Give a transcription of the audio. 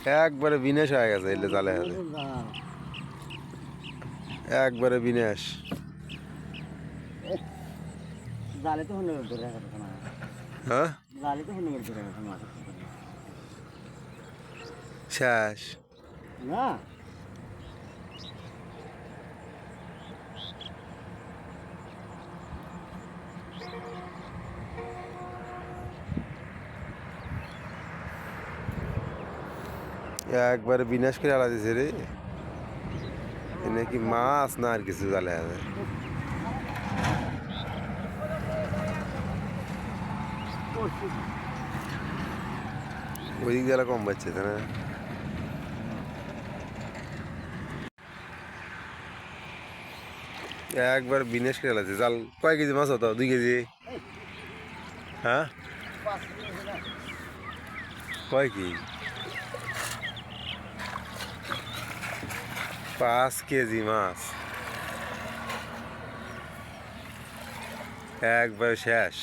একবারে বিনাশ হয়ে গেছে এলে জালে হাতে একবারে বিনাশ। জালে তো হলে ধরে রাখা না, হ্যাঁ জালে তো হলে ধরে রাখা মাছ শেষ। না। একবারে বিনাশ করে আলা দিছে রে। এ নাকি মাছ না আর কিছু জালে হাতে। ওই দিক দিয়ে কম পাচ্ছে না। একবার বিনাশ করে আলাছে। জাল কয় কেজি মাছ হতো? 2 কেজি? হ্যাঁ কয় কি? 5 কেজি মাছ একবার শেষ।